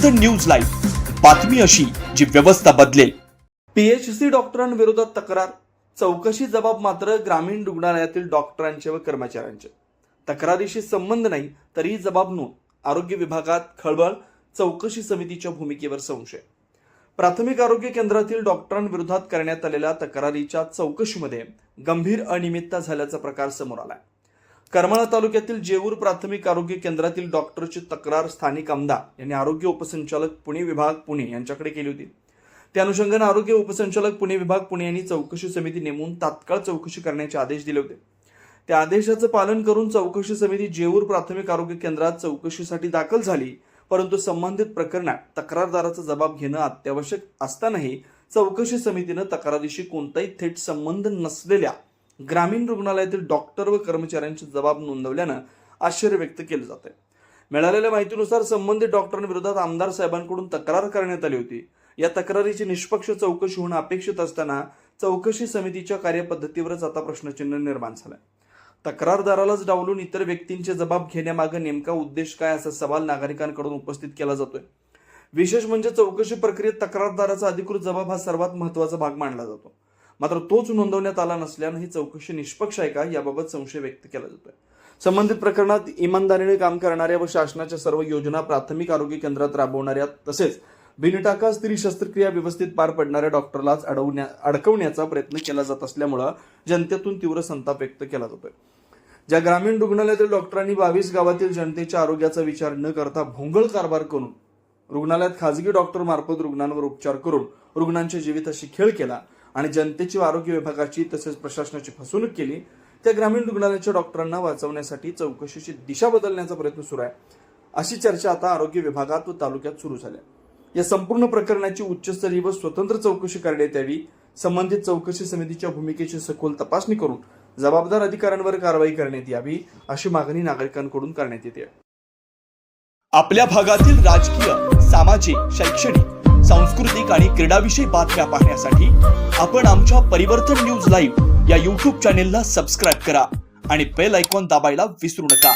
परिवर्तन news live, बातमी अशी जी व्यवस्था बदलेल। पीएचसी डॉक्टरांविरोधात तक्रार, चौकशी जबाब मात्र ग्रामीण रुग्णालयातील डॉक्टरांचे व कर्मचाऱ्यांचे। तक्रारीशी संबंध नाही तरी जबाब नोंद, आरोग्य विभागात खळबळ, चौकशी समितीच्या भूमिकेवर संशय। प्राथमिक आरोग्य केंद्रातील डॉक्टरांविरोधात करण्यात आलेल्या तक्रारीच्या चौकशीमध्ये गंभीर अनियमितता झाल्याचा प्रकार समोर आलाय। करमाळा तालुक्यातील जेऊर प्राथमिक आरोग्य केंद्रातील डॉक्टरची तक्रार स्थानिक आमदार यांनी आरोग्य उपसंचालक पुणे विभाग पुणे यांच्याकडे केली होती। त्या अनुषंगाने आरोग्य उपसंचालक पुणे विभाग पुणे यांनी चौकशी समिती नेमून तात्काळ चौकशी करण्याचे आदेश दिले होते। त्या आदेशाचे पालन करून चौकशी समिती जेऊर प्राथमिक आरोग्य केंद्रात चौकशीसाठी दाखल झाली, परंतु संबंधित प्रकरणात तक्रारदाराचा जबाब घेणं अत्यावश्यक असतानाही चौकशी समितीनं तक्रारीशी कोणताही थेट संबंध नसलेल्या ग्रामीण रुग्णालयातील डॉक्टर व कर्मचाऱ्यांचे जबाब नोंदवल्यानं आश्चर्य व्यक्त केलं जात आहे। मिळालेल्या माहितीनुसार संबंधित डॉक्टरांविरोधात आमदार साहेबांकडून तक्रार करण्यात आली होती। या तक्रारीची निष्पक्ष चौकशी होणं अपेक्षित असताना चौकशी समितीच्या कार्यपद्धतीवरच आता प्रश्नचिन्ह निर्माण झालंय। तक्रारदारालाच डावलून इतर व्यक्तींचे जबाब घेण्यामागे नेमका उद्देश काय असा सवाल नागरिकांकडून उपस्थित केला जातोय। विशेष म्हणजे चौकशी प्रक्रियेत तक्रारदाराचा अधिकृत जबाब हा सर्वात महत्त्वाचा भाग मानला जातो, मात्र तोच नोंदवण्यात आला नसल्यानं ही चौकशी निष्पक्ष आहे का याबाबत संशय व्यक्त केला जातोय। संबंधित प्रकरणात इमानदारीने काम करणाऱ्या व शासनाच्या सर्व योजना प्राथमिक आरोग्य केंद्रात राबवणाऱ्या तसेच बिनटाका स्त्री शस्त्रक्रिया व्यवस्थित पार पडणाऱ्या डॉक्टरलाच अडकवण्याचा प्रयत्न केला जात असल्यामुळे जनतेतून तीव्र संताप व्यक्त केला जातोय। ज्या ग्रामीण रुग्णालयातील डॉक्टरांनी 22 गावातील जनतेच्या आरोग्याचा विचार न करता भोंगळ कारभार करून रुग्णालयात खासगी डॉक्टर मार्फत रुग्णांवर उपचार करून रुग्णांच्या जीविताशी खेळ केला आणि जनतेची व आरोग्य विभागाची तसेच प्रशासनाची फसवणूक केली, त्या ग्रामीण रुग्णालयाच्या डॉक्टरांना वाचवण्यासाठी चौकशीची दिशा बदलण्याचा प्रयत्न सुरू आहे, अशी चर्चा आता आरोग्य विभागात व तालुक्यात सुरू झाली आहे। या संपूर्ण प्रकरणाची उच्चस्तरीय व स्वतंत्र चौकशी करण्यात यावी, संबंधित चौकशी समितीच्या भूमिकेची सखोल तपासणी करून जबाबदार अधिकाऱ्यांवर कारवाई करण्यात यावी, अशी मागणी नागरिकांकडून करण्यात येते। आपल्या भागातील राजकीय, सामाजिक, शैक्षणिक, सांस्कृतिक आणि क्रीडाविषयी बातम्या पाहण्यासाठी आपण आमच्या परिवर्तन न्यूज लाईव्ह या YouTube चॅनेलला सबस्क्राईब करा आणि बेल आयकॉन दाबायला विसरू नका।